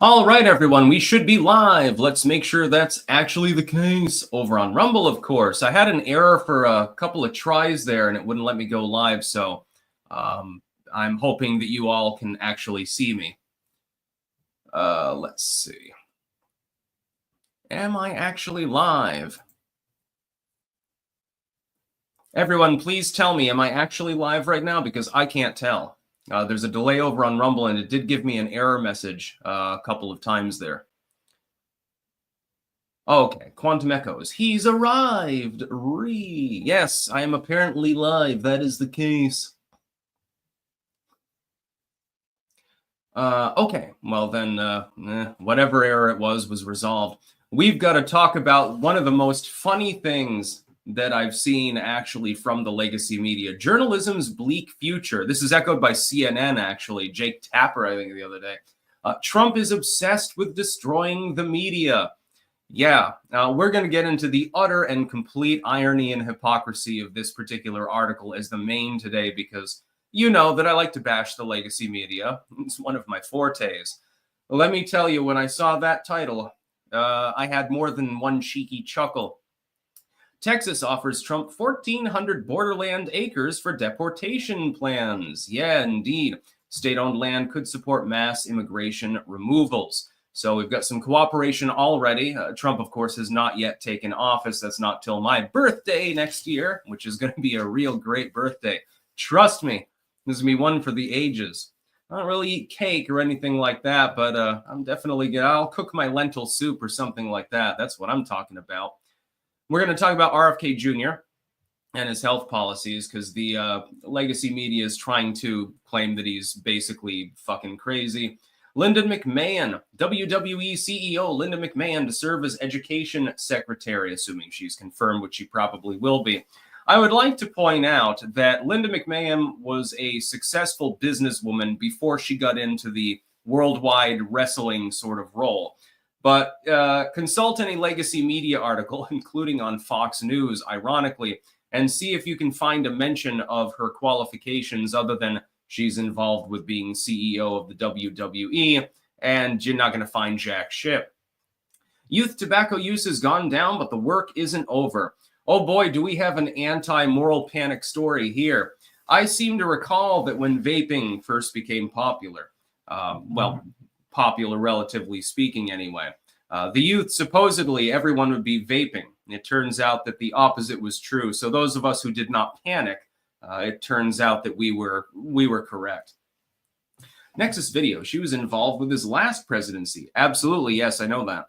All right, everyone, we should be live. Let's make sure that's actually the case. Over on Rumble, of course. I had an error for a couple of tries there, and it wouldn't let me go live, so I'm hoping that you all can actually see me. Let's see. Am I actually live? Everyone, please tell me, am I actually live right now? Because I can't tell. There's a delay over on Rumble, and it did give me an error message a couple of times there. Okay, Quantum Echoes. He's arrived. Yes, I am apparently live. That is the case. Okay, well then, whatever error it was resolved. We've got to talk about one of the most funny things that I've seen actually from the legacy media. Journalism's bleak future. This is echoed by CNN, actually. Jake Tapper, I think, the other day. Trump is obsessed with destroying the media. Yeah, we're going to get into the utter and complete irony and hypocrisy of this particular article as the main today, because you know that I like to bash the legacy media. It's one of my fortes. Let me tell you, when I saw that title, I had more than one cheeky chuckle. Texas offers Trump 1,400 borderland acres for deportation plans. Yeah, indeed. State-owned land could support mass immigration removals. So we've got some cooperation already. Trump, of course, has not yet taken office. That's not till my birthday next year, which is going to be a real great birthday. Trust me, this is going to be one for the ages. I don't really eat cake or anything like that, but I'm definitely I'll cook my lentil soup or something like that. That's what I'm talking about. We're going to talk about RFK Jr. and his health policies, because the legacy media is trying to claim that he's basically fucking crazy. Linda McMahon, WWE CEO Linda McMahon, to serve as education secretary, assuming she's confirmed, which she probably will be. I would like to point out that Linda McMahon was a successful businesswoman before she got into the worldwide wrestling sort of role. But consult any legacy media article, including on Fox News, ironically, and see if you can find a mention of her qualifications other than she's involved with being CEO of the WWE, and you're not going to find jack shit. Youth tobacco use has gone down, but the work isn't over. Oh boy, do we have an anti-moral panic story here. I seem to recall that when vaping first became popular, popular relatively speaking anyway, the youth, supposedly everyone would be vaping. It turns out that the opposite was true. So those of us who did not panic, it turns out that we were correct. Nexus Video, she was involved with his last presidency. Absolutely, yes, I know that.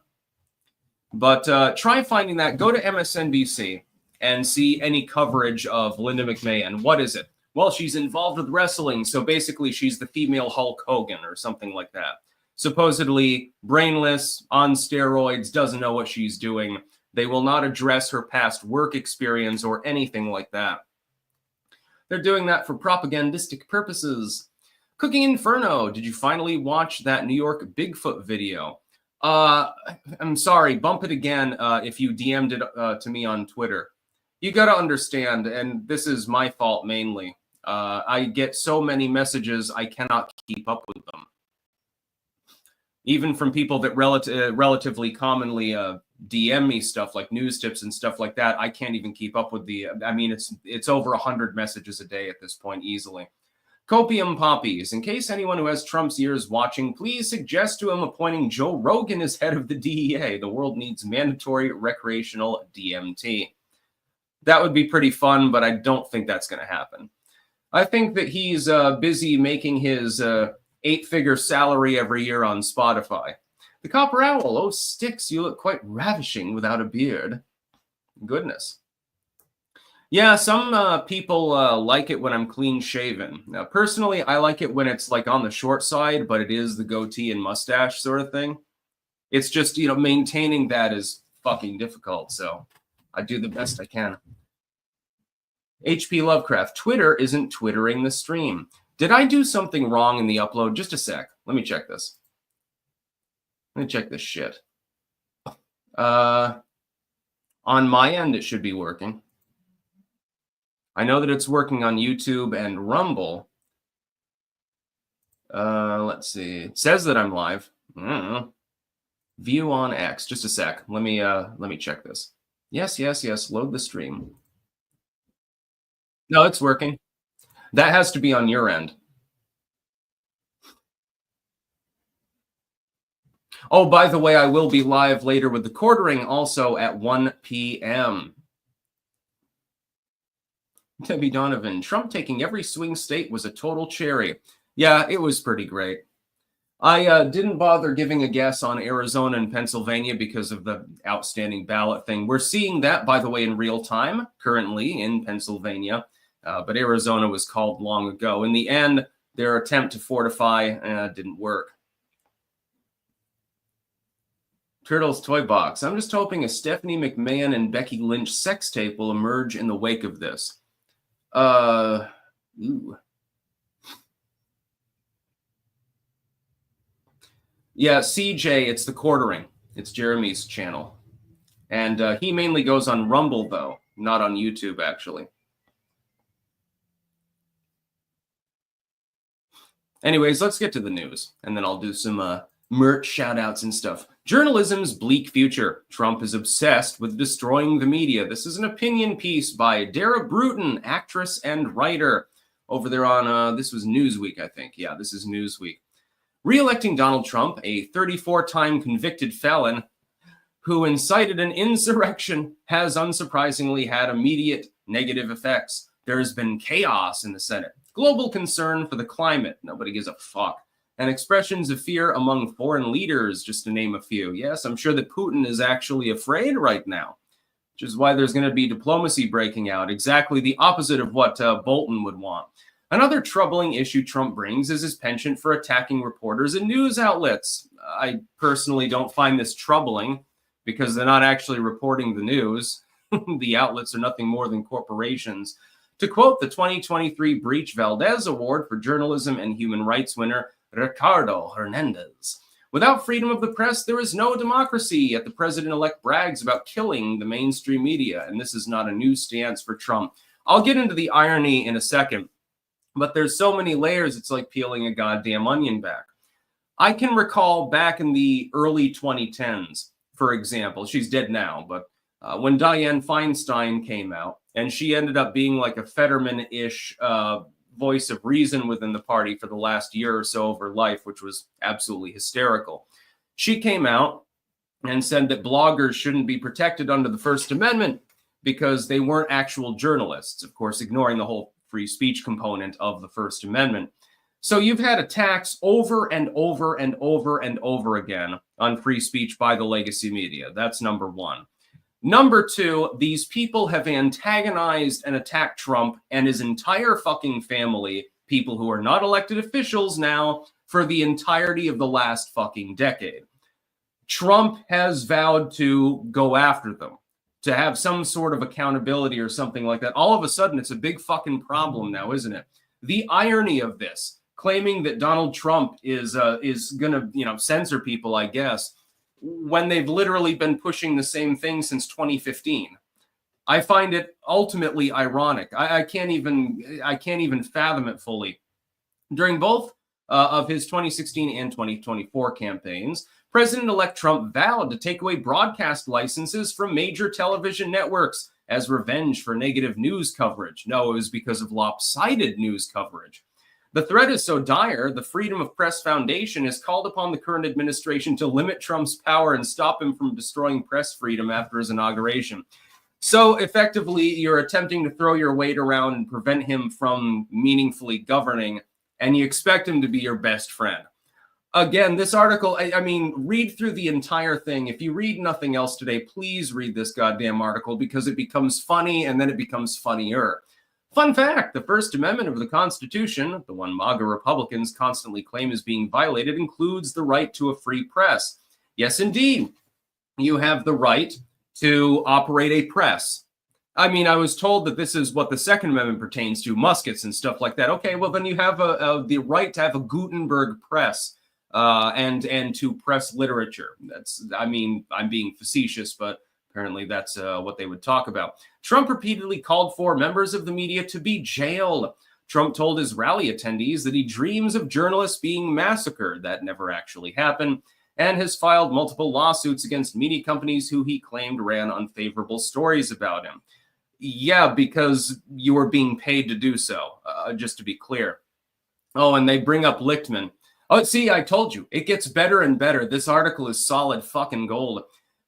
But try finding that. Go to MSNBC and see any coverage of Linda McMahon. What is it? Well, she's involved with wrestling, so basically she's the female Hulk Hogan or something like that. Supposedly brainless, on steroids, doesn't know what she's doing. They will not address her past work experience or anything like that. They're doing that for propagandistic purposes. Cooking Inferno, did you finally watch that New York Bigfoot video? I'm sorry, bump it again if you DM'd it to me on Twitter. You got to understand, and this is my fault mainly, I get so many messages I cannot keep up with them. Even from people that relatively commonly DM me stuff like news tips and stuff like that, I can't even keep up with I mean, it's over 100 messages a day at this point easily. Copium Poppies. In case anyone who has Trump's ears watching, please suggest to him appointing Joe Rogan as head of the DEA. The world needs mandatory recreational DMT. That would be pretty fun, but I don't think that's going to happen. I think that he's busy making his 8-figure salary every year on Spotify. The Copper Owl. Oh, Sticks, you look quite ravishing without a beard. Goodness. Yeah, some people like it when I'm clean shaven. Now, personally, I like it when it's like on the short side, but it is the goatee and mustache sort of thing. It's just, maintaining that is fucking difficult. So I do the best I can. HP Lovecraft. Twitter isn't twittering the stream. Did I do something wrong in the upload? Just a sec. Let me check this. Let me check this shit. On my end, it should be working. I know that it's working on YouTube and Rumble. Let's see. It says that I'm live. I don't know. View on X. Just a sec. Let me check this. Yes, yes, yes. Load the stream. No, it's working. That has to be on your end. Oh, by the way, I will be live later with the quartering also at 1 p.m. Debbie Donovan, Trump taking every swing state was a total cherry. Yeah, it was pretty great. I didn't bother giving a guess on Arizona and Pennsylvania because of the outstanding ballot thing. We're seeing that, by the way, in real time currently in Pennsylvania, but Arizona was called long ago. In the end, their attempt to fortify didn't work. Turtles Toy Box. I'm just hoping a Stephanie McMahon and Becky Lynch sex tape will emerge in the wake of this. Ooh. Yeah, CJ, it's the quartering. It's Jeremy's channel. And he mainly goes on Rumble, though, not on YouTube, actually. Anyways, let's get to the news, and then I'll do some merch shout-outs and stuff. Journalism's bleak future. Trump is obsessed with destroying the media. This is an opinion piece by Dara Bruton, actress and writer, over there on, this was Newsweek, I think. Yeah, this is Newsweek. Re-electing Donald Trump, a 34-time convicted felon who incited an insurrection, has unsurprisingly had immediate negative effects. There has been chaos in the Senate, global concern for the climate, nobody gives a fuck, and expressions of fear among foreign leaders, just to name a few. Yes, I'm sure that Putin is actually afraid right now, which is why there's going to be diplomacy breaking out, exactly the opposite of what Bolton would want. Another troubling issue Trump brings is his penchant for attacking reporters and news outlets. I personally don't find this troubling because they're not actually reporting the news. The outlets are nothing more than corporations. To quote the 2023 Breach Valdez Award for Journalism and Human Rights winner, Ricardo Hernandez, without freedom of the press, there is no democracy, yet the president-elect brags about killing the mainstream media, and this is not a new stance for Trump. I'll get into the irony in a second. But there's so many layers, it's like peeling a goddamn onion back. I can recall back in the early 2010s, for example, she's dead now, but when Dianne Feinstein came out, and she ended up being like a Fetterman-ish voice of reason within the party for the last year or so of her life, which was absolutely hysterical. She came out and said that bloggers shouldn't be protected under the First Amendment because they weren't actual journalists, of course, ignoring the whole free speech component of the First Amendment. So you've had attacks over and over and over and over again on free speech by the legacy media. That's number one. Number two, these people have antagonized and attacked Trump and his entire fucking family, people who are not elected officials now, for the entirety of the last fucking decade. Trump has vowed to go after them, to have some sort of accountability or something like that. All of a sudden, it's a big fucking problem now, isn't it? The irony of this, claiming that Donald Trump is going to, censor people, I guess, when they've literally been pushing the same thing since 2015. I find it ultimately ironic. I can't even fathom it fully. During both of his 2016 and 2024 campaigns, President-elect Trump vowed to take away broadcast licenses from major television networks as revenge for negative news coverage. No, it was because of lopsided news coverage. The threat is so dire, the Freedom of Press Foundation has called upon the current administration to limit Trump's power and stop him from destroying press freedom after his inauguration. So effectively, you're attempting to throw your weight around and prevent him from meaningfully governing, and you expect him to be your best friend. Again, this article, I mean, read through the entire thing. If you read nothing else today, please read this goddamn article because it becomes funny and then it becomes funnier. Fun fact, the First Amendment of the Constitution, the one MAGA Republicans constantly claim is being violated, includes the right to a free press. Yes, indeed. You have the right to operate a press. I mean, I was told that this is what the Second Amendment pertains to, muskets and stuff like that. Okay, well, then you have the right to have a Gutenberg press. And to press literature. I'm being facetious, but apparently that's what they would talk about. Trump repeatedly called for members of the media to be jailed. Trump told his rally attendees that he dreams of journalists being massacred. That never actually happened. and has filed multiple lawsuits against media companies who he claimed ran unfavorable stories about him. Yeah, because you were being paid to do so, just to be clear. Oh, and they bring up Lichtman. Oh, see, I told you, it gets better and better. This article is solid fucking gold.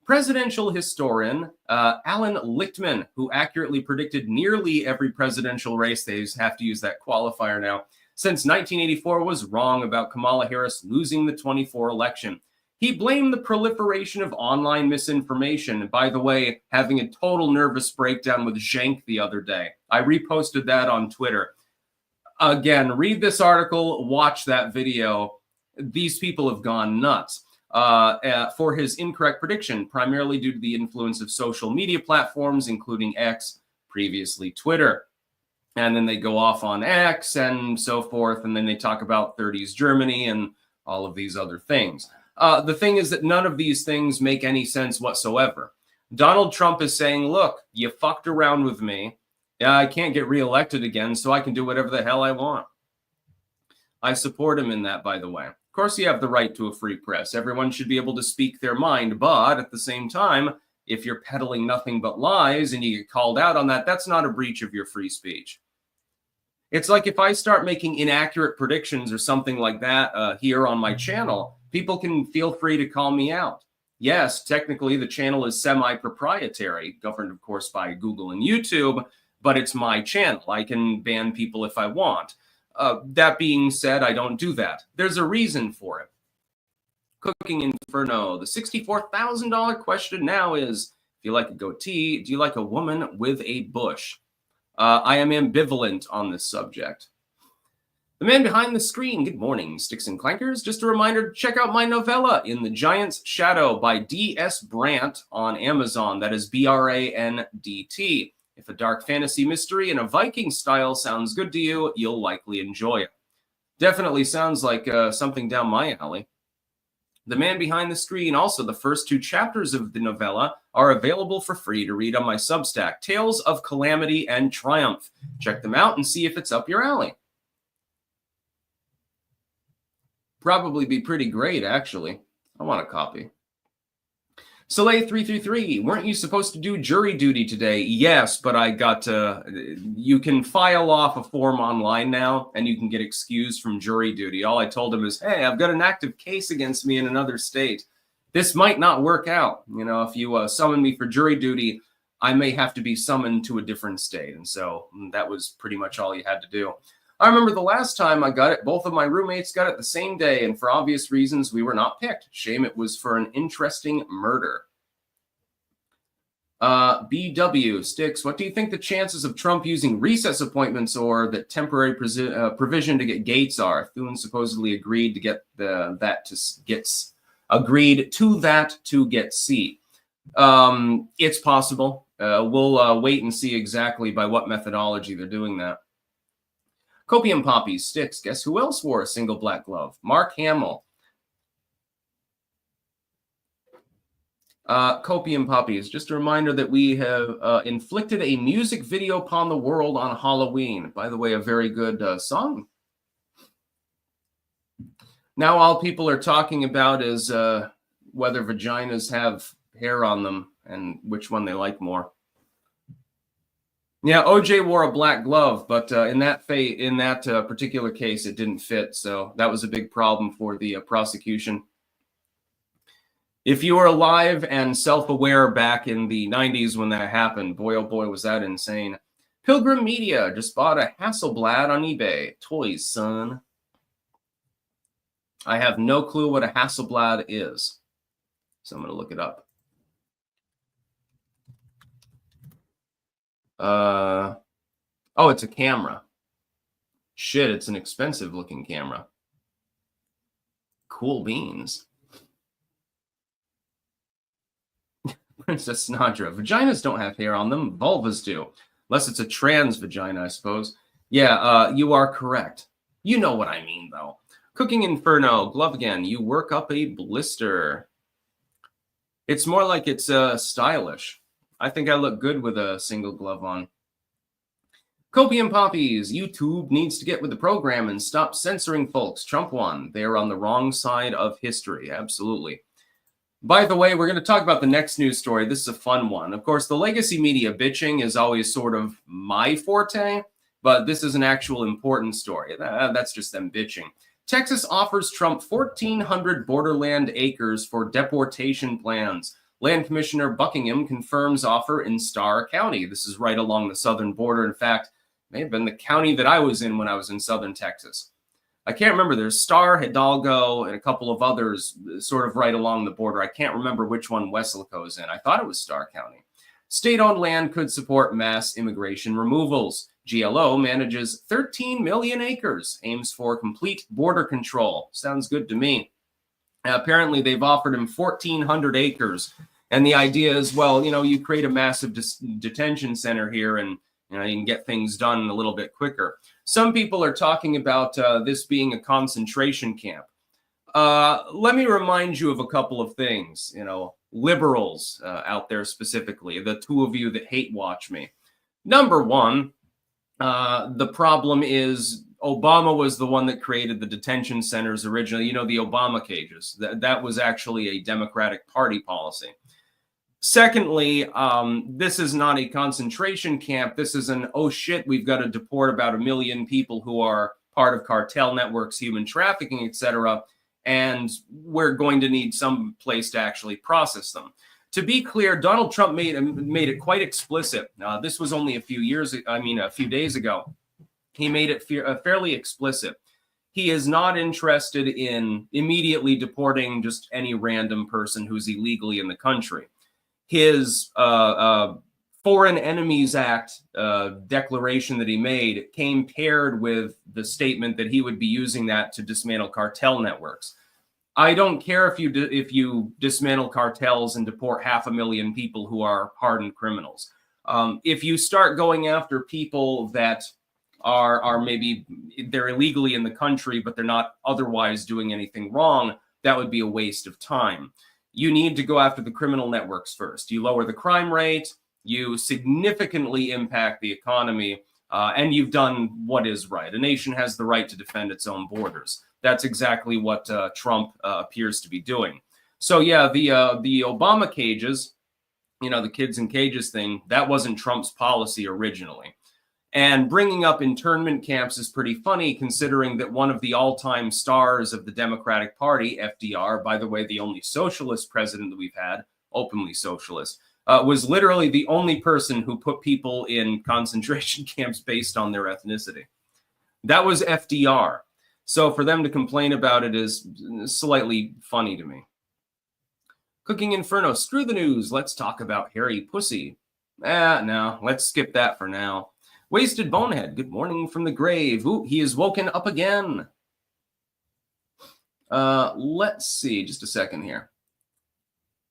Presidential historian Alan Lichtman, who accurately predicted nearly every presidential race, they have to use that qualifier now, since 1984, was wrong about Kamala Harris losing the 24 election. He blamed the proliferation of online misinformation. By the way, having a total nervous breakdown with Zhenk the other day. I reposted that on Twitter. Again, read this article, watch that video. These people have gone nuts for his incorrect prediction, primarily due to the influence of social media platforms, including X, previously Twitter. And then they go off on X and so forth, and then they talk about 30s Germany and all of these other things. The thing is that none of these things make any sense whatsoever. Donald Trump is saying, look, you fucked around with me. I can't get reelected again, so I can do whatever the hell I want. I support him in that, by the way. Of course, you have the right to a free press. Everyone should be able to speak their mind, but at the same time, if you're peddling nothing but lies and you get called out on that, that's not a breach of your free speech. It's like if I start making inaccurate predictions or something like that here on my channel, people can feel free to call me out. Yes, technically the channel is semi-proprietary, governed, of course, by Google and YouTube, but it's my channel. I can ban people if I want. That being said, I don't do that. There's a reason for it. Cooking Inferno. The $64,000 question now is, if you like a goatee, do you like a woman with a bush? I am ambivalent on this subject. The man behind the screen. Good morning, Sticks and Clankers. Just a reminder to check out my novella, In the Giant's Shadow by D.S. Brandt on Amazon. That is B-R-A-N-D-T. If a dark fantasy mystery in a Viking style sounds good to you, you'll likely enjoy it. Definitely sounds like something down my alley. The man behind the screen, also the first 2 chapters of the novella, are available for free to read on my Substack, Tales of Calamity and Triumph. Check them out and see if it's up your alley. Probably be pretty great, actually. I want a copy. Soleil333, weren't you supposed to do jury duty today? Yes, but I got you can file off a form online now, and you can get excused from jury duty. All I told him is, hey, I've got an active case against me in another state. This might not work out. You know, if you summon me for jury duty, I may have to be summoned to a different state. And so that was pretty much all you had to do. I remember the last time I got it, both of my roommates got it the same day, and for obvious reasons, we were not picked. Shame it was for an interesting murder. BW Sticks, what do you think the chances of Trump using recess appointments or the temporary provision to get Gates are? Thune supposedly agreed to get to get C. It's possible. We'll wait and see exactly by what methodology they're doing that. Copium Poppies, Sticks, guess who else wore a single black glove? Mark Hamill. Copium Poppies, just a reminder that we have inflicted a music video upon the world on Halloween. By the way, a very good song. Now all people are talking about is whether vaginas have hair on them and which one they like more. Yeah, OJ wore a black glove, but in that particular case, it didn't fit. So that was a big problem for the prosecution. If you were alive and self-aware back in the 90s when that happened, boy, oh boy, was that insane. Pilgrim Media just bought a Hasselblad on eBay. Toys, son. I have no clue what a Hasselblad is, so I'm going to look it up. Oh, it's a camera. Shit, it's an expensive looking camera. Cool beans. Princess Snodra. Vaginas don't have hair on them. Vulvas do. Unless it's a trans vagina, I suppose. Yeah, you are correct. You know what I mean, though. Cooking Inferno. Glove again. You work up a blister. It's more like it's stylish. I think I look good with a single glove on. Copium Poppies, YouTube needs to get with the program and stop censoring folks. Trump won. They are on the wrong side of history. Absolutely. By the way, we're going to talk about the next news story. This is a fun one. Of course, the legacy media bitching is always sort of my forte, but this is an actual important story. That's just them bitching. Texas offers Trump 1,400 borderland acres for deportation plans. Land Commissioner Buckingham confirms offer in Starr County. This is right along the southern border. In fact, it may have been the county that I was in when I was in southern Texas. I can't remember. There's Starr, Hidalgo, and a couple of others sort of right along the border. I can't remember which one Weslaco is in. I thought it was Starr County. State-owned land could support mass immigration removals. GLO manages 13 million acres, aims for complete border control. Sounds good to me. Apparently, they've offered him 1,400 acres. And the idea is, well, you create a massive detention center here and you can get things done a little bit quicker. Some people are talking about this being a concentration camp. Let me remind you of a couple of things, liberals out there specifically, the two of you that hate watch me. Number one, the problem is Obama was the one that created the detention centers originally, the Obama cages. That was actually a Democratic Party policy. Secondly, this is not a concentration camp. This is an, oh shit, we've got to deport about 1 million people who are part of cartel networks, human trafficking, etc. And we're going to need some place to actually process them. To be clear, Donald Trump made it quite explicit. This was only a few days ago. He made it fairly explicit. He is not interested in immediately deporting just any random person who's illegally in the country. His Foreign Enemies Act declaration that he made came paired with the statement that he would be using that to dismantle cartel networks. I don't care if you dismantle cartels and deport 500,000 people who are hardened criminals. If you start going after people that are maybe they're illegally in the country, but they're not otherwise doing anything wrong, that would be a waste of time. You need to go after the criminal networks first. You lower the crime rate, you significantly impact the economy, and you've done what is right. A nation has the right to defend its own borders. That's exactly what Trump appears to be doing. So yeah, the Obama cages, the kids in cages thing, that wasn't Trump's policy originally. And bringing up internment camps is pretty funny, considering that one of the all-time stars of the Democratic Party, FDR, by the way, the only socialist president that we've had, openly socialist, was literally the only person who put people in concentration camps based on their ethnicity. That was FDR. So for them to complain about it is slightly funny to me. Cooking Inferno, screw the news. Let's talk about hairy pussy. No, let's skip that for now. Wasted Bonehead, good morning from the grave. Ooh, he is woken up again. Let's see, just a second here.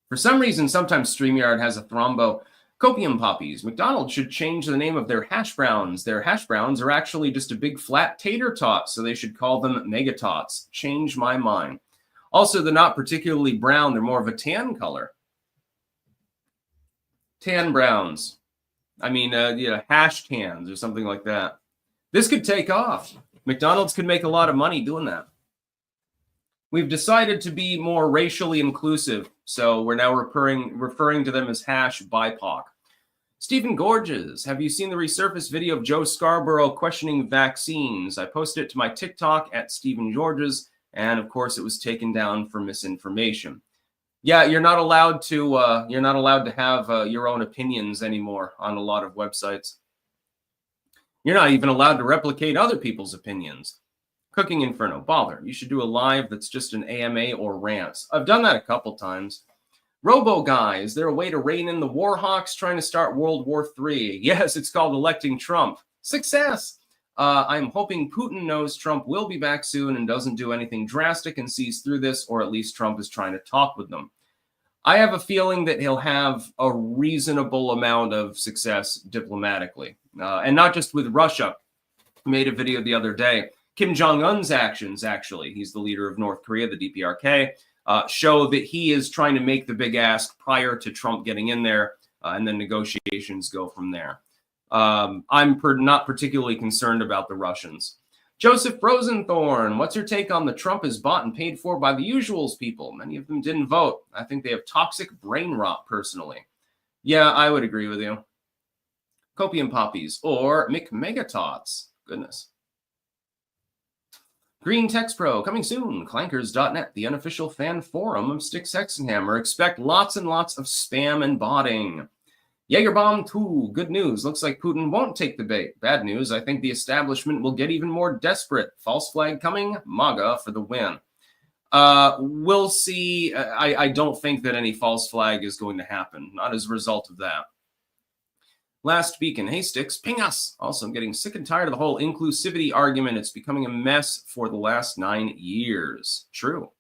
For some reason, sometimes StreamYard has a thrombo. Copium Poppies, McDonald's should change the name of their hash browns. Their hash browns are actually just a big flat tater tot, so they should call them megatots. Change my mind. Also, they're not particularly brown. They're more of a tan color. Tan browns. Hash tans or something like that. This could take off. McDonald's could make a lot of money doing that. We've decided to be more racially inclusive, so we're now referring to them as hash BIPOC. Stephen Gorges, have you seen the resurfaced video of Joe Scarborough questioning vaccines? I posted it to my TikTok at Stephen Gorges, and of course it was taken down for misinformation. Yeah, you're not allowed to have your own opinions anymore on a lot of websites. You're not even allowed to replicate other people's opinions. Cooking Inferno, bother. You should do a live that's just an AMA or rants. I've done that a couple times. Robo Guy, is there a way to rein in the Warhawks trying to start World War III? Yes, it's called electing Trump. Success. I'm hoping Putin knows Trump will be back soon and doesn't do anything drastic and sees through this, or at least Trump is trying to talk with them. I have a feeling that he'll have a reasonable amount of success diplomatically, and not just with Russia. I made a video the other day. Kim Jong-un's actions, actually, he's the leader of North Korea, the DPRK, show that he is trying to make the big ask prior to Trump getting in there, and then negotiations go from there. I'm not particularly concerned about the Russians. Joseph Rosenthorn, what's your take on the Trump is bought and paid for by the usuals people? Many of them didn't vote. I think they have toxic brain rot, personally. Yeah, I would agree with you. Copium Poppies or McMegatots. Goodness. Green Text Pro, coming soon. Clankers.net, the unofficial fan forum of Styx Hexenhammer. Expect lots and lots of spam and botting. Jagerbomb 2, good news. Looks like Putin won't take the bait. Bad news, I think the establishment will get even more desperate. False flag coming, MAGA for the win. We'll see. I don't think that any false flag is going to happen, not as a result of that. Last beacon, hey Styx, ping us. Also, I'm getting sick and tired of the whole inclusivity argument. It's becoming a mess for the last 9 years. True.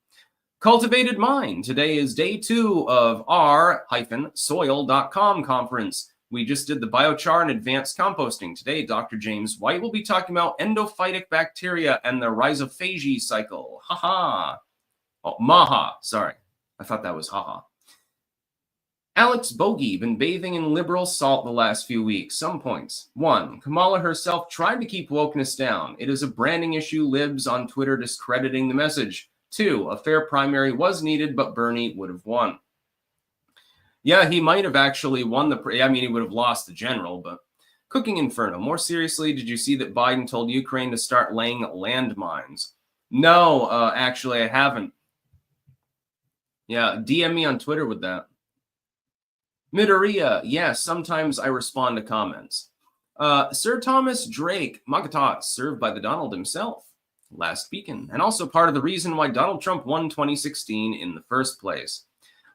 Cultivated Mind. Today is day 2 of r-soil.com conference. We just did the biochar and advanced composting. Today, Dr. James White will be talking about endophytic bacteria and the rhizophagy cycle. Haha. Oh, maha. Sorry. I thought that was haha. Alex Bogey, been bathing in liberal salt the last few weeks. Some points. 1. Kamala herself tried to keep wokeness down. It is a branding issue. Libs on Twitter discrediting the message. 2. A fair primary was needed, but Bernie would have won. Yeah, he might have actually won he would have lost the general, but Cooking Inferno. More seriously, did you see that Biden told Ukraine to start laying landmines? No, actually, I haven't. Yeah, DM me on Twitter with that. Midoriya, yes, sometimes I respond to comments. Sir Thomas Drake, Magatot, served by the Donald himself. Last beacon, and also part of the reason why Donald Trump won 2016 in the first place.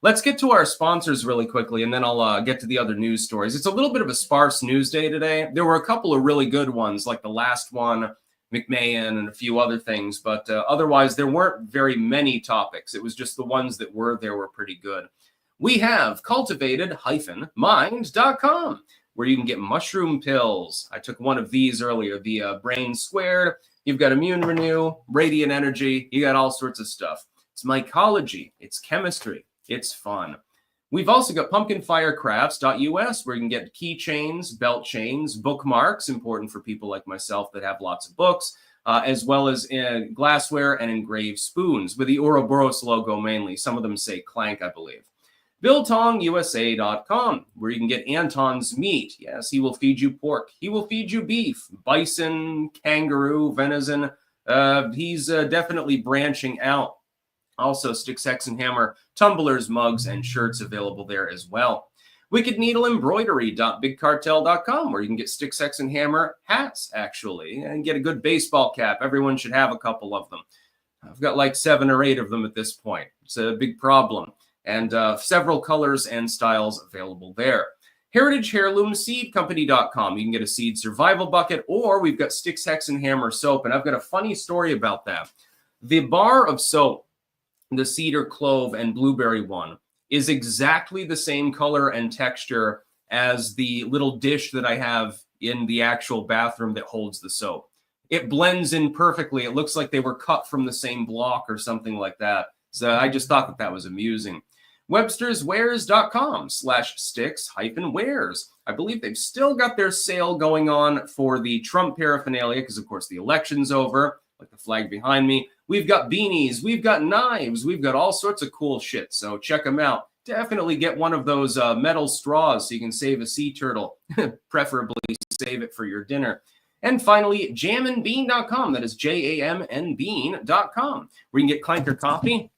Let's get to our sponsors really quickly, and then I'll get to the other news stories. It's a little bit of a sparse news day today. There were a couple of really good ones, like the last one, McMahon, and a few other things, but otherwise there weren't very many topics. It was just the ones that were there were pretty good. We have cultivated-mind.com, where you can get mushroom pills. I took one of these earlier, the Brain Squared. You've got Immune Renew, Radiant Energy. You got all sorts of stuff. It's mycology. It's chemistry. It's fun. We've also got pumpkinfirecrafts.us, where you can get keychains, belt chains, bookmarks, important for people like myself that have lots of books, as well as glassware and engraved spoons with the Ouroboros logo mainly. Some of them say Clank, I believe. BillTongUSA.com, where you can get Anton's meat. Yes, he will feed you pork. He will feed you beef, bison, kangaroo, venison. He's definitely branching out. Also, Styx Hexenhammer, tumblers, mugs, and shirts available there as well. Wicked Needle Embroidery.bigcartel.com, where you can get Styx Hexenhammer hats, actually, and get a good baseball cap. Everyone should have a couple of them. I've got like 7 or 8 of them at this point. It's a big problem. And several colors and styles available there. HeritageHeirloomSeedCompany.com. You can get a seed survival bucket, or we've got Styx Hexenhammer soap. And I've got a funny story about that. The bar of soap, the cedar, clove, and blueberry one, is exactly the same color and texture as the little dish that I have in the actual bathroom that holds the soap. It blends in perfectly. It looks like they were cut from the same block or something like that. So I just thought that was amusing. Websterswares.com/Styx-wares. I believe they've still got their sale going on for the Trump paraphernalia because, of course, the election's over, like the flag behind me. We've got beanies, we've got knives, we've got all sorts of cool shit. So check them out. Definitely get one of those metal straws so you can save a sea turtle. Preferably save it for your dinner. And finally, jamandbean.com. That is JAMNbean.com, where you can get Clanker coffee.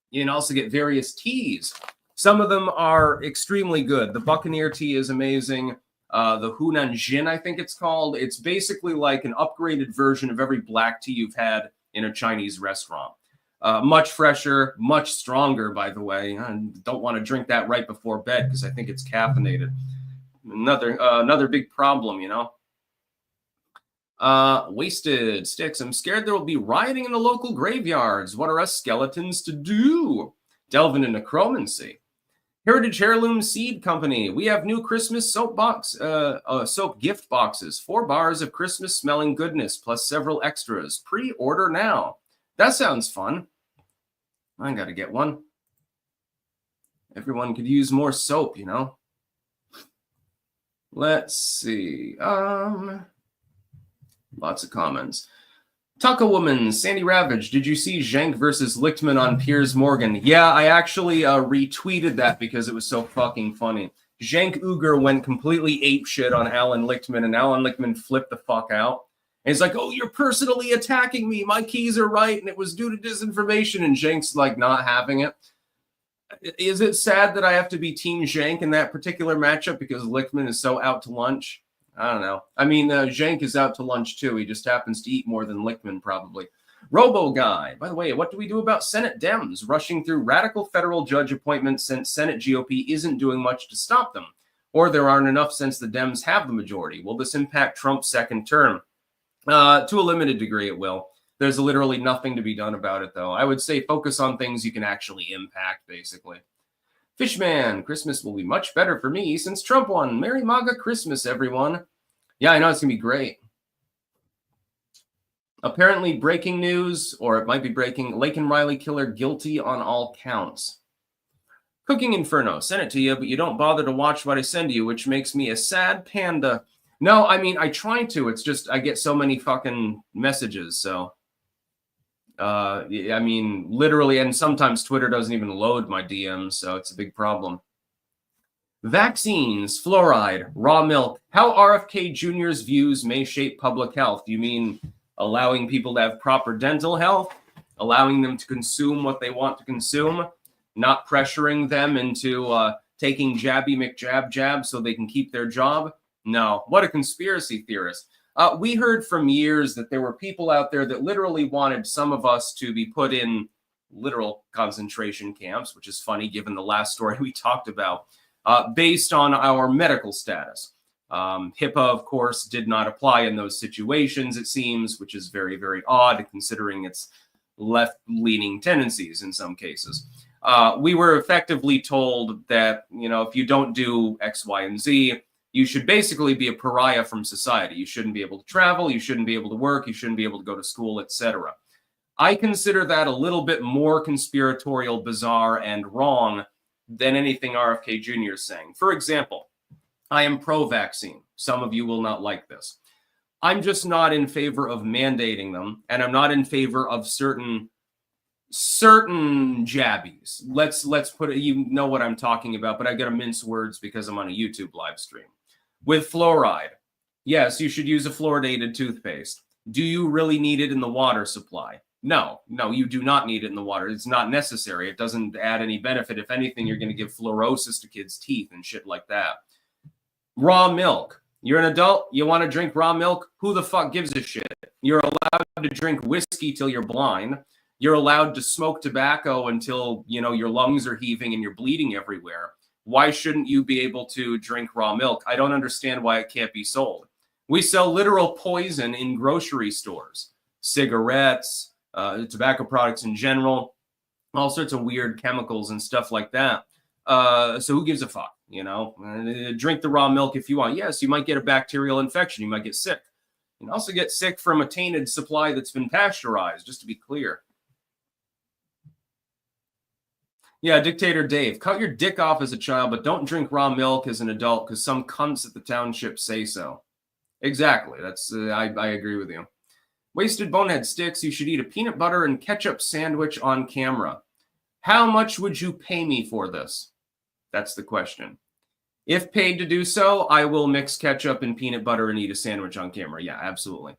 You can also get various teas. Some of them are extremely good. The Buccaneer tea is amazing. The Hunan Jin, I think it's called. It's basically like an upgraded version of every black tea you've had in a Chinese restaurant. Much fresher, much stronger, by the way. I don't want to drink that right before bed because I think it's caffeinated. Another big problem, you know. Wasted Sticks. I'm scared there will be rioting in the local graveyards. What are us skeletons to do? Delve into necromancy. Heritage Heirloom Seed Company. We have new Christmas soap gift boxes. 4 bars of Christmas smelling goodness plus several extras. Pre-order now. That sounds fun. I gotta get one. Everyone could use more soap, you know. Let's see. Lots of comments. Taco Woman, Sandy Ravage, did you see Zhenk versus Lichtman on Piers Morgan? Yeah, I actually retweeted that because it was so fucking funny. Zhenk Uger went completely apeshit on Alan Lichtman, and Alan Lichtman flipped the fuck out. And he's like, oh, you're personally attacking me. My keys are right, and it was due to disinformation. And Zhenk's like not having it. Is it sad that I have to be Team Zhenk in that particular matchup because Lichtman is so out to lunch? I don't know. I mean, Zhenk is out to lunch too. He just happens to eat more than Lichtman, probably. Robo Guy. By the way, what do we do about Senate Dems rushing through radical federal judge appointments since Senate GOP isn't doing much to stop them? Or there aren't enough since the Dems have the majority? Will this impact Trump's second term? To a limited degree, it will. There's literally nothing to be done about it, though. I would say focus on things you can actually impact, basically. Fishman, Christmas will be much better for me since Trump won. Merry MAGA Christmas, everyone. Yeah, I know it's going to be great. Apparently breaking news, or it might be breaking, Lake and Riley killer guilty on all counts. Cooking Inferno, send it to you, but you don't bother to watch what I send you, which makes me a sad panda. No, I mean, I try to. It's just I get so many fucking messages, so... I mean, literally, and sometimes Twitter doesn't even load my DMs, so it's a big problem. Vaccines, fluoride, raw milk, how RFK Jr.'s views may shape public health. Do you mean allowing people to have proper dental health, allowing them to consume what they want to consume, not pressuring them into taking jabby McJab so they can keep their job? No, what a conspiracy theorist. We heard from years that there were people out there that literally wanted some of us to be put in literal concentration camps, which is funny given the last story we talked about, based on our medical status. HIPAA, of course, did not apply in those situations, it seems, which is very, very odd considering its left-leaning tendencies in some cases. We were effectively told that, you know, if you don't do X, Y, and Z, you should basically be a pariah from society. You shouldn't be able to travel, you shouldn't be able to work, you shouldn't be able to go to school, etc. I consider that a little bit more conspiratorial, bizarre, and wrong than anything RFK Jr. is saying. For example, I am pro-vaccine. Some of you will not like this. I'm just not in favor of mandating them, and I'm not in favor of certain jabbies. Let's put it, you know what I'm talking about, but I got to mince words because I'm on a YouTube live stream. With fluoride, yes, you should use a fluoridated toothpaste. Do you really need it in the water supply? No, you do not need it in the water. It's not necessary. It doesn't add any benefit. If anything, you're going to give fluorosis to kids' teeth and shit like that. Raw milk. You're an adult, you want to drink raw milk? Who the fuck gives a shit? You're allowed to drink whiskey till you're blind. You're allowed to smoke tobacco until, you know, your lungs are heaving and you're bleeding everywhere. Why shouldn't you be able to drink raw milk? I don't understand why it can't be sold. We sell literal poison in grocery stores, cigarettes, tobacco products in general, all sorts of weird chemicals and stuff like that. So who gives a fuck, you know? Drink the raw milk if you want. Yes, you might get a bacterial infection. You might get sick. You can also get sick from a tainted supply that's been pasteurized, just to be clear. Yeah, Dictator Dave, cut your dick off as a child, but don't drink raw milk as an adult because some cunts at the township say so. Exactly. That's I agree with you. Wasted Bonehead Sticks, you should eat a peanut butter and ketchup sandwich on camera. How much would you pay me for this? That's the question. If paid to do so, I will mix ketchup and peanut butter and eat a sandwich on camera. Yeah, absolutely.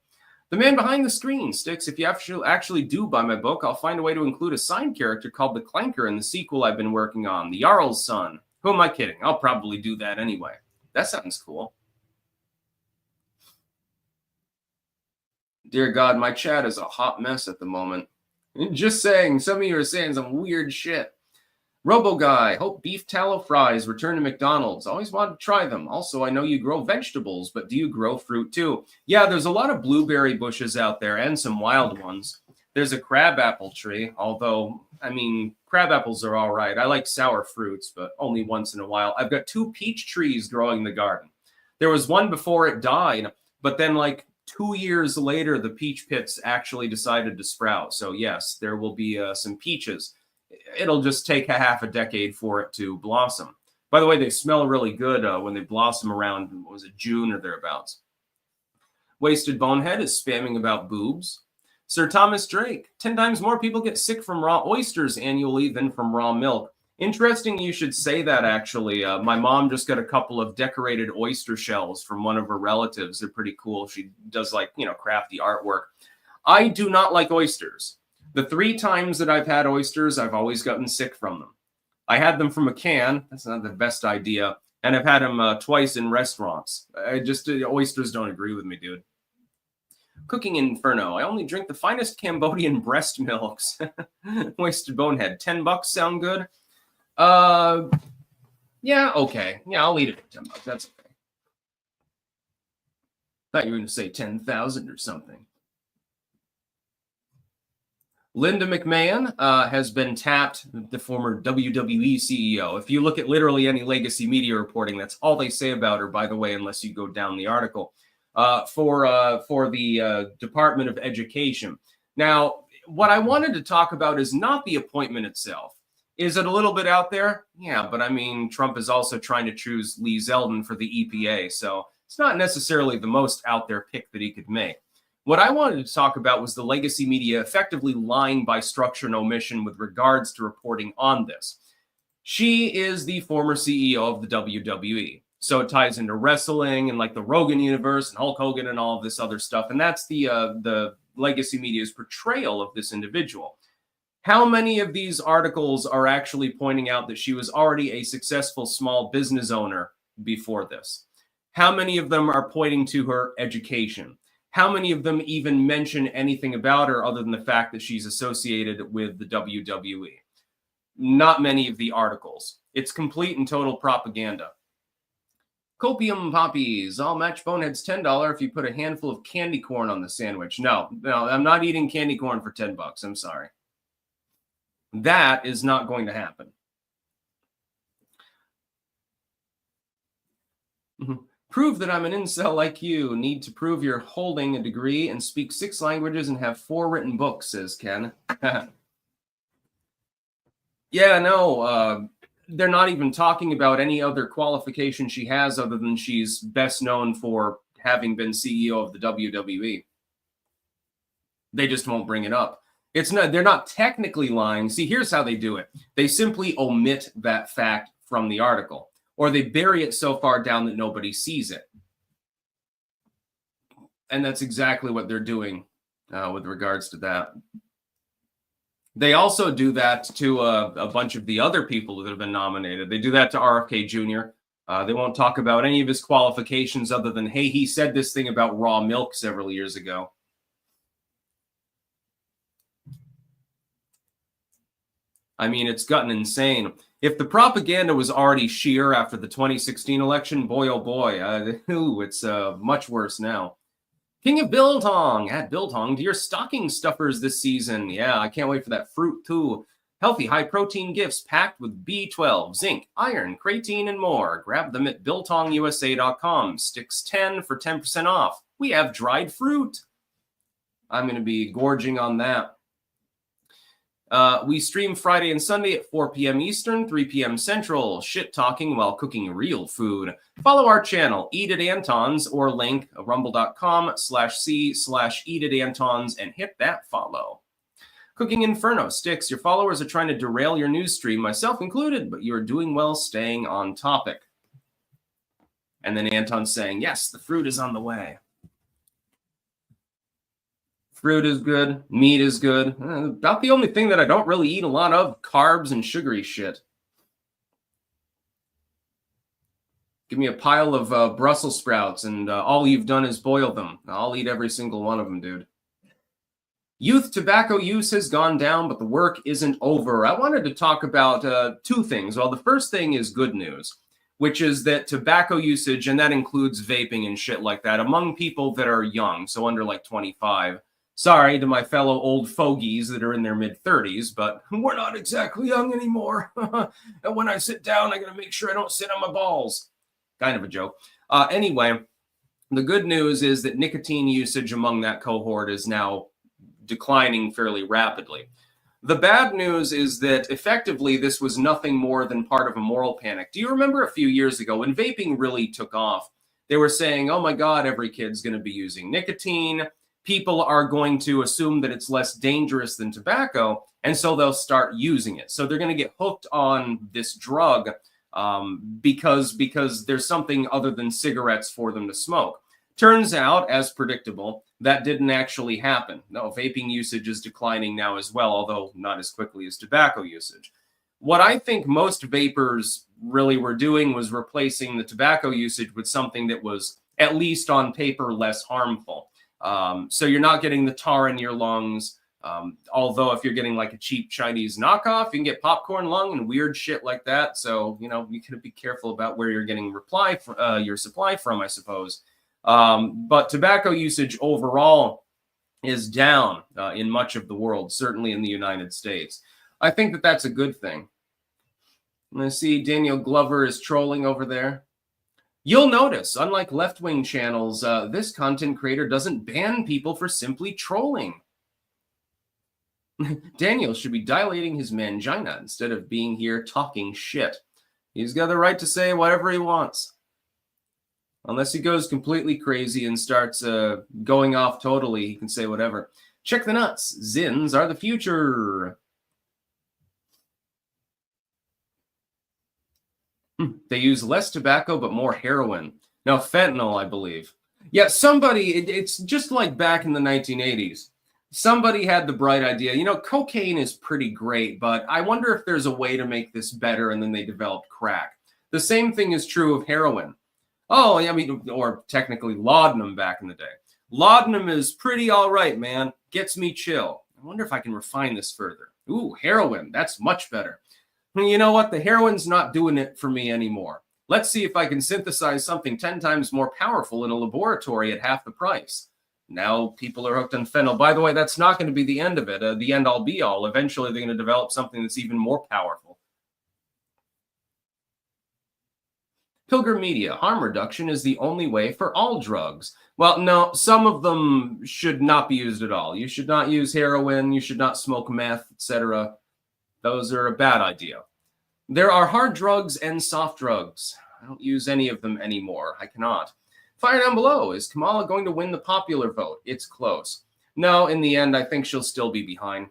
The man behind the screen, Sticks, if you actually do buy my book, I'll find a way to include a side character called the Clanker in the sequel I've been working on, The Jarl's Son. Who am I kidding? I'll probably do that anyway. That sounds cool. Dear God, my chat is a hot mess at the moment. Just saying, some of you are saying some weird shit. Robo Guy, hope beef tallow fries return to McDonald's. Always wanted to try them. Also, I know you grow vegetables, but do you grow fruit too? Yeah, there's a lot of blueberry bushes out there and some wild ones. There's a crabapple tree, although, I mean, crabapples are all right. I like sour fruits, but only once in a while. I've got 2 peach trees growing in the garden. There was one before it died, but then like 2 years later, the peach pits actually decided to sprout. So yes, there will be some peaches. It'll just take a half a decade for it to blossom. By the way, they smell really good when they blossom around, what was it, June or thereabouts. Wasted Bonehead is spamming about boobs. Sir Thomas Drake, 10 times more people get sick from raw oysters annually than from raw milk. Interesting you should say that, actually. My mom just got a couple of decorated oyster shells from one of her relatives. They're pretty cool. She does, like, crafty artwork. I do not like oysters. The 3 times that I've had oysters, I've always gotten sick from them. I had them from a can. That's not the best idea. And I've had them twice in restaurants. Oysters don't agree with me, dude. Cooking Inferno. I only drink the finest Cambodian breast milks. Wasted Bonehead. $10 sound good? Yeah, okay. Yeah, I'll eat it for $10. That's okay. Thought you were going to say 10,000 or something. Linda McMahon has been tapped, the former WWE CEO. If you look at literally any legacy media reporting, that's all they say about her, by the way, unless you go down the article, for the Department of Education. Now, what I wanted to talk about is not the appointment itself. Is it a little bit out there? Yeah, but I mean, Trump is also trying to choose Lee Zeldin for the EPA, so it's not necessarily the most out there pick that he could make. What I wanted to talk about was the legacy media effectively lying by structure and omission with regards to reporting on this. She is the former CEO of the WWE. So it ties into wrestling and like the Rogan universe and Hulk Hogan and all of this other stuff. And that's the legacy media's portrayal of this individual. How many of these articles are actually pointing out that she was already a successful small business owner before this? How many of them are pointing to her education? How many of them even mention anything about her other than the fact that she's associated with the WWE? Not many of the articles. It's complete and total propaganda. Copium Poppies. I'll match Bonehead's $10 if you put a handful of candy corn on the sandwich. No, I'm not eating candy corn for $10. I'm sorry. That is not going to happen. Prove that I'm an incel like you. Need to prove you're holding a degree and speak 6 languages and have 4 written books, says Ken. Yeah, no, they're not even talking about any other qualification she has other than she's best known for having been CEO of the WWE. They just won't bring it up. They're not technically lying. See, here's how they do it. They simply omit that fact from the article, or they bury it so far down that nobody sees it. And that's exactly what they're doing with regards to that. They also do that to a bunch of the other people that have been nominated. They do that to RFK Jr. They won't talk about any of his qualifications other than, hey, he said this thing about raw milk several years ago. I mean, it's gotten insane. If the propaganda was already sheer after the 2016 election, boy, oh boy, it's much worse now. King of Biltong, at Biltong, to your stocking stuffers this season. Yeah, I can't wait for that fruit too. Healthy, high-protein gifts packed with B12, zinc, iron, creatine, and more. Grab them at BiltongUSA.com. Sticks 10 for 10% off. We have dried fruit. I'm going to be gorging on that. We stream Friday and Sunday at 4 p.m. Eastern, 3 p.m. Central. Shit talking while cooking real food. Follow our channel, Eat at Anton's, or link rumble.com/c/eatatantons and hit that follow. Cooking Inferno. Sticks, your followers are trying to derail your news stream, myself included, but you are doing well staying on topic. And then Anton's saying, yes, the fruit is on the way. Fruit is good. Meat is good. About the only thing that I don't really eat a lot of, carbs and sugary shit. Give me a pile of Brussels sprouts and all you've done is boil them. I'll eat every single one of them, dude. Youth tobacco use has gone down, but the work isn't over. I wanted to talk about 2 things. Well, the first thing is good news, which is that tobacco usage, and that includes vaping and shit like that, among people that are young, so under like 25. Sorry to my fellow old fogies that are in their mid-30s, but we're not exactly young anymore. And when I sit down, I got to make sure I don't sit on my balls. Kind of a joke. Anyway, the good news is that nicotine usage among that cohort is now declining fairly rapidly. The bad news is that effectively this was nothing more than part of a moral panic. Do you remember a few years ago when vaping really took off? They were saying, oh my God, every kid's going to be using nicotine. People are going to assume that it's less dangerous than tobacco, and so they'll start using it. So they're going to get hooked on this drug because there's something other than cigarettes for them to smoke. Turns out, as predictable, that didn't actually happen. No, vaping usage is declining now as well, although not as quickly as tobacco usage. What I think most vapors really were doing was replacing the tobacco usage with something that was, at least on paper, less harmful. So you're not getting the tar in your lungs. Although if you're getting like a cheap Chinese knockoff, you can get popcorn lung and weird shit like that. So, you know, you can be careful about where you're getting your supply from, I suppose. But tobacco usage overall is down in much of the world, certainly in the United States. I think that that's a good thing. I see Daniel Glover is trolling over there. You'll notice, unlike left-wing channels, this content creator doesn't ban people for simply trolling. Daniel should be dilating his mangina instead of being here talking shit. He's got the right to say whatever he wants. Unless he goes completely crazy and starts going off totally, he can say whatever. Check the nuts. Zins are the future. They use less tobacco but more heroin. Now, fentanyl, I believe. Yeah, it's just like back in the 1980s. Somebody had the bright idea, you know, cocaine is pretty great, but I wonder if there's a way to make this better, and then they developed crack. The same thing is true of heroin. Oh, yeah, I mean, or technically laudanum back in the day. Laudanum is pretty all right, man. Gets me chill. I wonder if I can refine this further. Ooh, heroin, that's much better. You know what? The heroin's not doing it for me anymore. Let's see if I can synthesize something 10 times more powerful in a laboratory at half the price. Now people are hooked on fentanyl. By the way, that's not going to be the end of it, the end all be all. Eventually, they're going to develop something that's even more powerful. Pilgrim Media, harm reduction is the only way for all drugs. Well, no, some of them should not be used at all. You should not use heroin. You should not smoke meth, etc. Those are a bad idea. There are hard drugs and soft drugs. I don't use any of them anymore. I cannot. Fire down below. Is Kamala going to win the popular vote? It's close. No, in the end, I think she'll still be behind.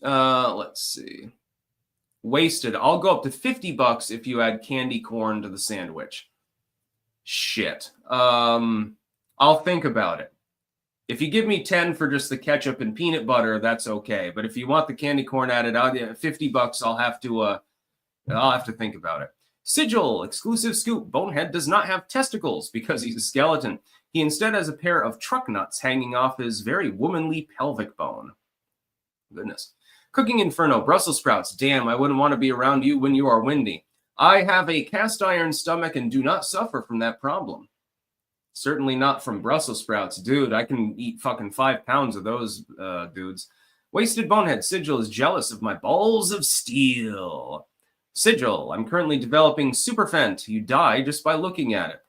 Let's see. Wasted. I'll go up to $50 if you add candy corn to the sandwich. Shit. I'll think about it. If you give me 10 for just the ketchup and peanut butter, that's okay. But if you want the candy corn added, $50, I'll have to think about it. Sigil, exclusive scoop. Bonehead does not have testicles because he's a skeleton. He instead has a pair of truck nuts hanging off his very womanly pelvic bone. Goodness. Cooking Inferno, Brussels sprouts. Damn, I wouldn't want to be around you when you are windy. I have a cast iron stomach and do not suffer from that problem. Certainly not from Brussels sprouts. Dude, I can eat fucking 5 pounds of those dudes. Wasted Bonehead, Sigil is jealous of my balls of steel. Sigil, I'm currently developing Superfent. You die just by looking at it.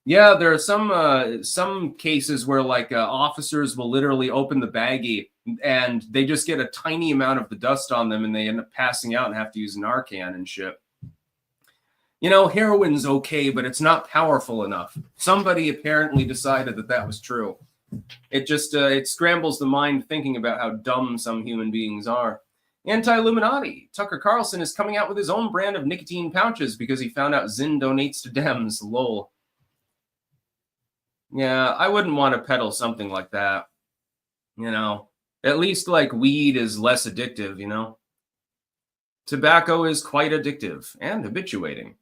Yeah, there are some cases where like officers will literally open the baggie and they just get a tiny amount of the dust on them and they end up passing out and have to use Narcan and shit. You know, heroin's okay, but it's not powerful enough. Somebody apparently decided that that was true. It just it scrambles the mind thinking about how dumb some human beings are. Anti-Illuminati. Tucker Carlson is coming out with his own brand of nicotine pouches because he found out Zinn donates to Dems. Lol. Yeah, I wouldn't want to peddle something like that. You know, at least like weed is less addictive, you know. Tobacco is quite addictive and habituating.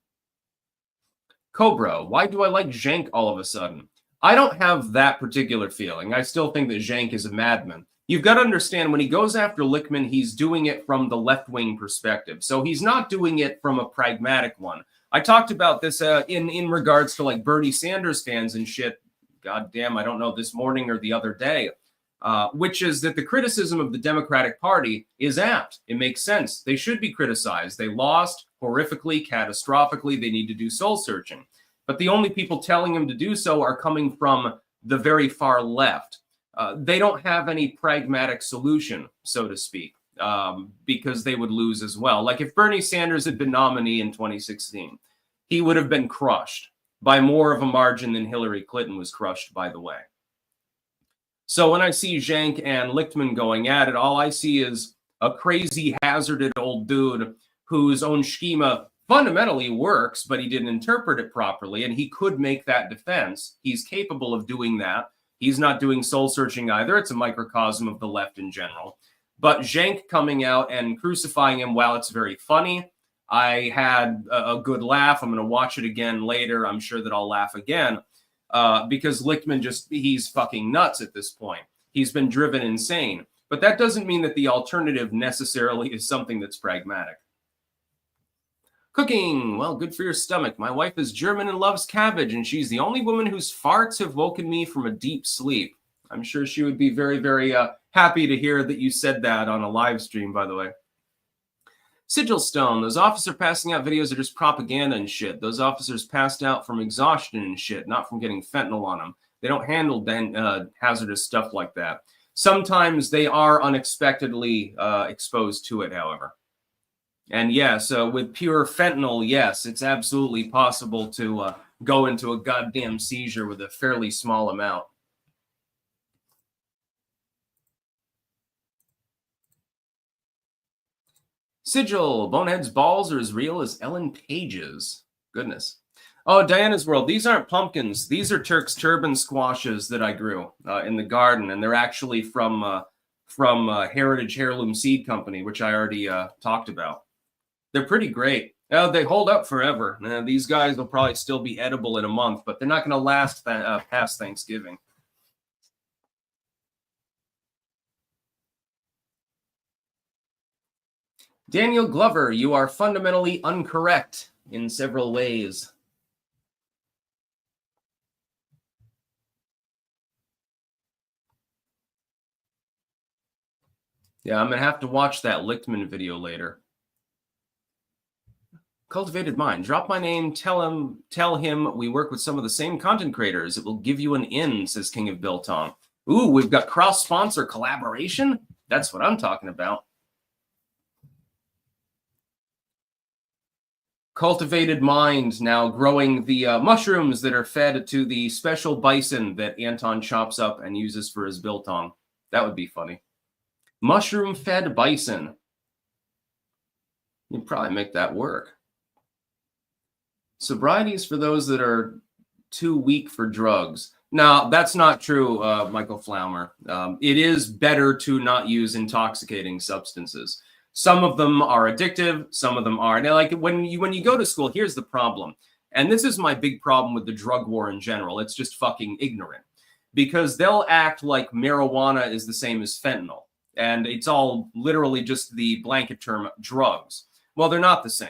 Cobra, why do I like Zhank all of a sudden? I don't have that particular feeling. I still think that Zhank is a madman. You've got to understand, when he goes after Lichtman, he's doing it from the left-wing perspective. So he's not doing it from a pragmatic one. I talked about this in regards to like Bernie Sanders fans and shit. God damn, I don't know, this morning or the other day. Which is that the criticism of the Democratic Party is apt. It makes sense. They should be criticized. They lost horrifically, catastrophically. They need to do soul searching. But the only people telling them to do so are coming from the very far left. they don't have any pragmatic solution, so to speak, because they would lose as well. Like if Bernie Sanders had been nominee in 2016, he would have been crushed by more of a margin than Hillary Clinton was crushed, by the way. So when I see Cenk and Lichtman going at it, all I see is a crazy, hazarded old dude whose own schema fundamentally works, but he didn't interpret it properly, and he could make that defense. He's capable of doing that. He's not doing soul searching either. It's a microcosm of the left in general. But Cenk coming out and crucifying him, while it's very funny, I had a good laugh. I'm going to watch it again later. I'm sure that I'll laugh again because Lichtman he's fucking nuts at this point. He's been driven insane. But that doesn't mean that the alternative necessarily is something that's pragmatic. Cooking, well, good for your stomach. My wife is German and loves cabbage, and she's the only woman whose farts have woken me from a deep sleep. I'm sure she would be very, very happy to hear that you said that on a live stream, by the way. Sigil Stone, those officers passing out videos are just propaganda and shit. Those officers passed out from exhaustion and shit, not from getting fentanyl on them. They don't handle hazardous stuff like that. Sometimes they are unexpectedly exposed to it, however. And yes, with pure fentanyl, yes, it's absolutely possible to go into a goddamn seizure with a fairly small amount. Sigil, Bonehead's balls are as real as Ellen Page's. Goodness. Oh, Diana's World. These aren't pumpkins. These are Turk's turban squashes that I grew in the garden, and they're actually from Heritage Heirloom Seed Company, which I already talked about. They're pretty great. They hold up forever. These guys will probably still be edible in a month, but they're not going to last past Thanksgiving. Daniel Glover, you are fundamentally incorrect in several ways. Yeah, I'm going to have to watch that Lichtman video later. Cultivated Mind. Drop my name. Tell him we work with some of the same content creators. It will give you an in, says King of Biltong. Ooh, we've got cross-sponsor collaboration. That's what I'm talking about. Cultivated Mind now growing the mushrooms that are fed to the special bison that Anton chops up and uses for his biltong. That would be funny. Mushroom-fed bison. You'd probably make that work. Sobriety is for those that are too weak for drugs. Now, that's not true, Michael Flaumer. It is better to not use intoxicating substances. Some of them are addictive. Some of them are. Now, like when you go to school, here's the problem. And this is my big problem with the drug war in general. It's just fucking ignorant. Because they'll act like marijuana is the same as fentanyl. And it's all literally just the blanket term drugs. Well, they're not the same.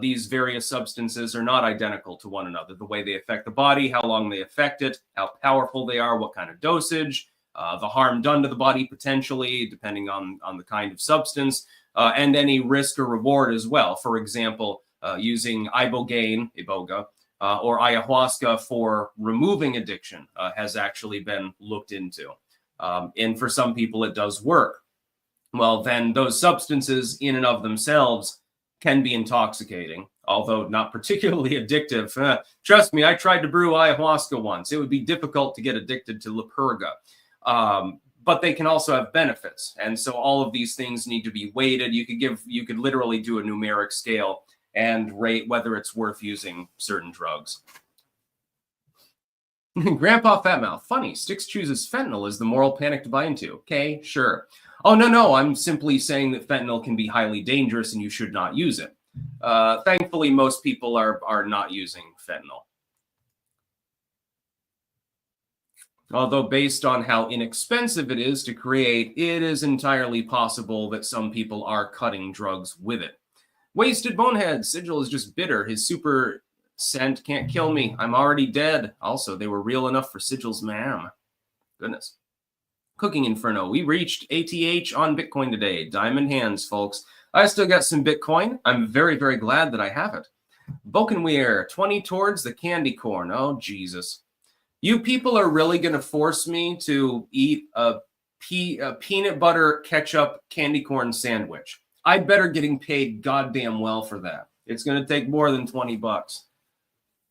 These various substances are not identical to one another. The way they affect the body, how long they affect it, how powerful they are, what kind of dosage, the harm done to the body potentially, depending on the kind of substance, and any risk or reward as well. For example, using ibogaine, iboga, or ayahuasca for removing addiction has actually been looked into. And for some people, it does work. Well, then those substances in and of themselves can be intoxicating, although not particularly addictive. Trust me, I tried to brew ayahuasca once. It would be difficult to get addicted to La Purga. But they can also have benefits. And so all of these things need to be weighted. You could literally do a numeric scale and rate whether it's worth using certain drugs. Grandpa Fatmouth, funny, Styx chooses fentanyl as the moral panic to buy into. Okay, sure. Oh, no, I'm simply saying that fentanyl can be highly dangerous and you should not use it. Thankfully, most people are not using fentanyl. Although based on how inexpensive it is to create, it is entirely possible that some people are cutting drugs with it. Wasted Bonehead, Sigil is just bitter. His super scent can't kill me. I'm already dead. Also, they were real enough for Sigil's ma'am. Goodness. Cooking Inferno, we reached ATH on Bitcoin today. Diamond hands, folks. I still got some Bitcoin. I'm very, very glad that I have it. Bokenweir, 20 towards the candy corn. Oh, Jesus. You people are really going to force me to eat a peanut butter ketchup candy corn sandwich. I'd better getting paid goddamn well for that. It's going to take more than 20 bucks.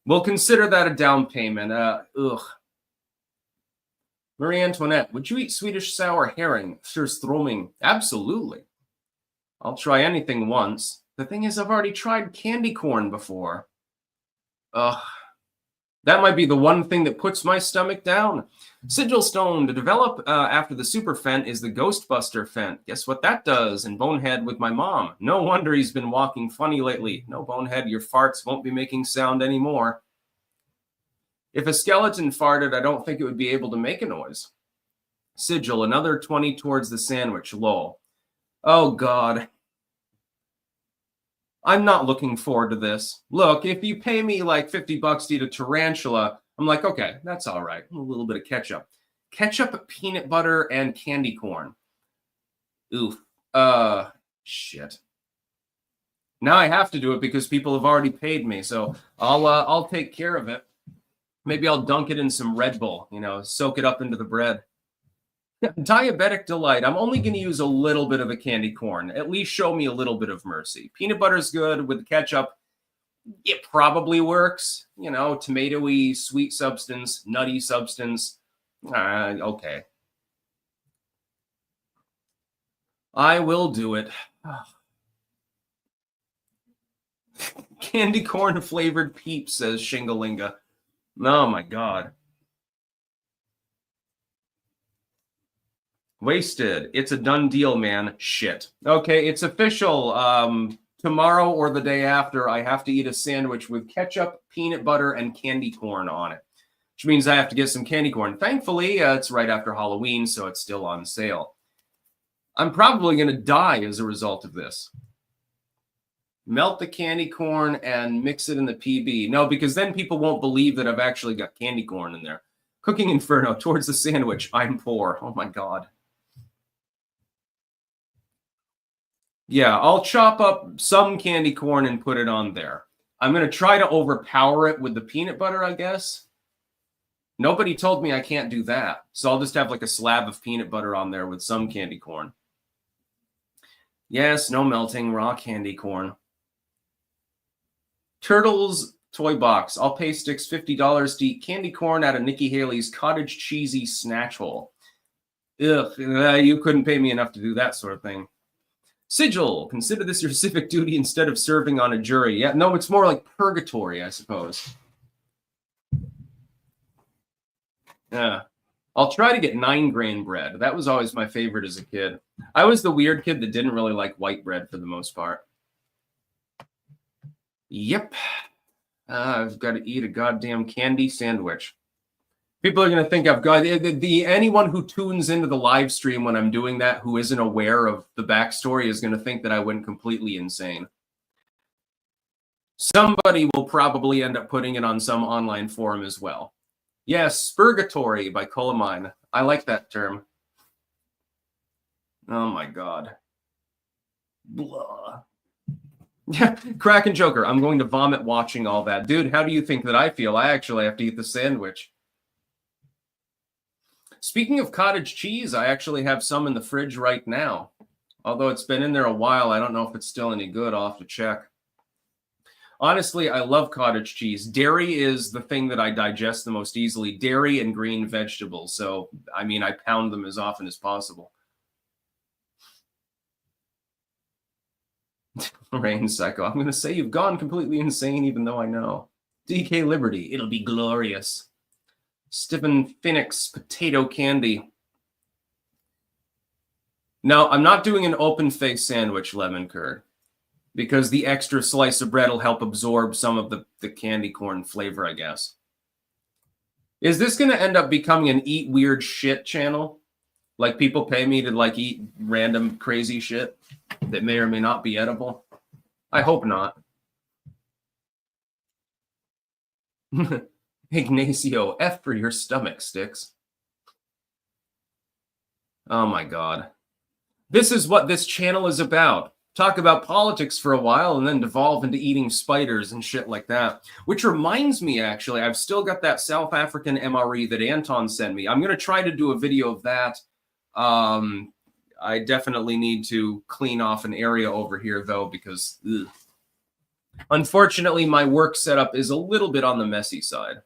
We'll consider that a down payment. Ugh. Marie Antoinette, would you eat Swedish sour herring? Surströmming? Absolutely. I'll try anything once. The thing is, I've already tried candy corn before. Ugh. That might be the one thing that puts my stomach down. Sigil Stone, to develop after the super fent is the Ghostbuster fent. Guess what that does? And Bonehead with my mom. No wonder he's been walking funny lately. No, Bonehead, your farts won't be making sound anymore. If a skeleton farted, I don't think it would be able to make a noise. Sigil, another 20 towards the sandwich. Lol. Oh, God. I'm not looking forward to this. Look, if you pay me like 50 bucks to eat a tarantula, I'm like, okay, that's all right. A little bit of ketchup. Ketchup, peanut butter, and candy corn. Oof. Shit. Now I have to do it because people have already paid me, so I'll take care of it. Maybe I'll dunk it in some Red Bull, soak it up into the bread. Diabetic delight. I'm only going to use a little bit of the candy corn. At least show me a little bit of mercy. Peanut butter's good with ketchup. It probably works. Tomatoey, sweet substance, nutty substance. Okay. I will do it. Candy corn flavored peeps, says Shingalinga. Oh my God. Wasted. It's a done deal, man. Shit. Okay, it's official. Tomorrow or the day after, I have to eat a sandwich with ketchup, peanut butter, and candy corn on it, which means I have to get some candy corn. Thankfully, it's right after Halloween, so it's still on sale. I'm probably going to die as a result of this. Melt the candy corn and mix it in the PB. No, because then people won't believe that I've actually got candy corn in there. Cooking Inferno, towards the sandwich. I'm poor. Oh, my God. Yeah, I'll chop up some candy corn and put it on there. I'm going to try to overpower it with the peanut butter, I guess. Nobody told me I can't do that. So I'll just have like a slab of peanut butter on there with some candy corn. Yes, no melting, raw candy corn. Turtles toy box. I'll pay Sticks $50 to eat candy corn out of Nikki Haley's cottage cheesy snatch hole. Ugh, you couldn't pay me enough to do that sort of thing. Sigil, consider this your civic duty instead of serving on a jury. Yeah, no, it's more like purgatory, I suppose. Yeah. I'll try to get 9-grain bread. That was always my favorite as a kid. I was the weird kid that didn't really like white bread for the most part. Yep. I've got to eat a goddamn candy sandwich. People are going to think I've got anyone who tunes into the live stream when I'm doing that who isn't aware of the backstory is going to think that I went completely insane. Somebody will probably end up putting it on some online forum as well. Yes, Spurgatory by Colamine. I like that term. Oh my God. Blah. Yeah, Kraken Joker. I'm going to vomit watching all that. Dude, how do you think that I feel? I actually have to eat the sandwich. Speaking of cottage cheese, I actually have some in the fridge right now. Although it's been in there a while, I don't know if it's still any good. I'll have to check. Honestly, I love cottage cheese. Dairy is the thing that I digest the most easily. Dairy and green vegetables. So, I mean, I pound them as often as possible. Rain Psycho. I'm going to say you've gone completely insane, even though I know. DK Liberty. It'll be glorious. Stephen Phoenix, potato candy. No, I'm not doing an open face sandwich, Lemon Curd, because the extra slice of bread will help absorb some of the candy corn flavor, I guess. Is this going to end up becoming an eat weird shit channel? Like people pay me to like eat random crazy shit that may or may not be edible? I hope not. Ignacio, F for your stomach, Sticks. Oh my God. This is what this channel is about. talk about politics for a while and then devolve into eating spiders and shit like that. Which reminds me, actually, I've still got that South African MRE that Anton sent me. I'm going to try to do a video of that. I definitely need to clean off an area over here, though, because unfortunately, my work setup is a little bit on the messy side.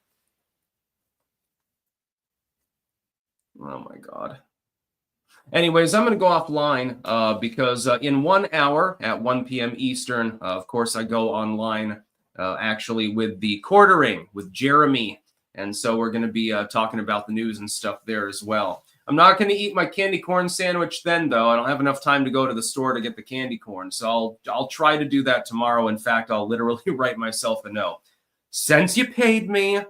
Oh, my God. Anyways, I'm going to go offline because in 1 hour at 1 p.m. Eastern, of course, I go online actually with the quartering with Jeremy. And so we're going to be talking about the news and stuff there as well. I'm not going to eat my candy corn sandwich then, though. I don't have enough time to go to the store to get the candy corn. So I'll try to do that tomorrow. In fact, I'll literally write myself a note. Since you paid me,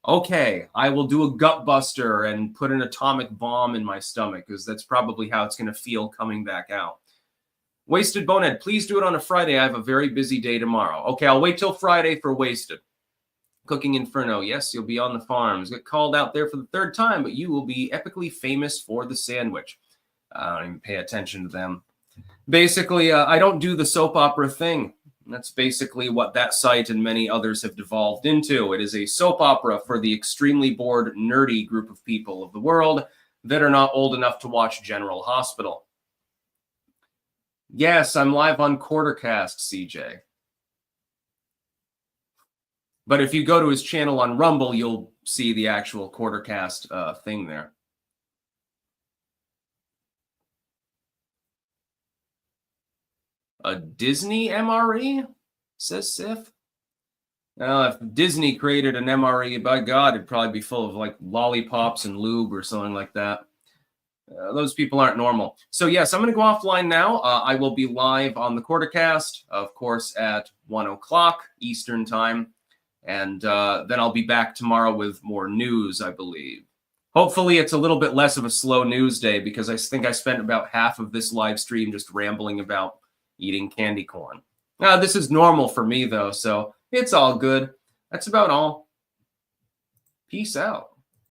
okay, I will do a gut buster and put an atomic bomb in my stomach, because that's probably how it's going to feel coming back out. Wasted Bonehead, please do it on a Friday. I have a very busy day tomorrow. Okay, I'll wait till Friday for Wasted. Cooking Inferno, yes, you'll be on the farms. Get called out there for the 3rd time, but you will be epically famous for the sandwich. I don't even pay attention to them. Basically, I don't do the soap opera thing. That's basically what that site and many others have devolved into. It is a soap opera for the extremely bored, nerdy group of people of the world that are not old enough to watch General Hospital. Yes, I'm live on Quartercast, CJ. But if you go to his channel on Rumble, you'll see the actual Quartercast thing there. A Disney MRE, says Sif. If Disney created an MRE, by God, it'd probably be full of like lollipops and lube or something like that. Those people aren't normal. So yes, I'm going to go offline now. I will be live on the Quartercast, of course, at 1 o'clock Eastern time. And then I'll be back tomorrow with more news, I believe. Hopefully it's a little bit less of a slow news day, because I think I spent about half of this live stream just rambling about eating candy corn. Now, this is normal for me, though, so it's all good. That's about all. Peace out.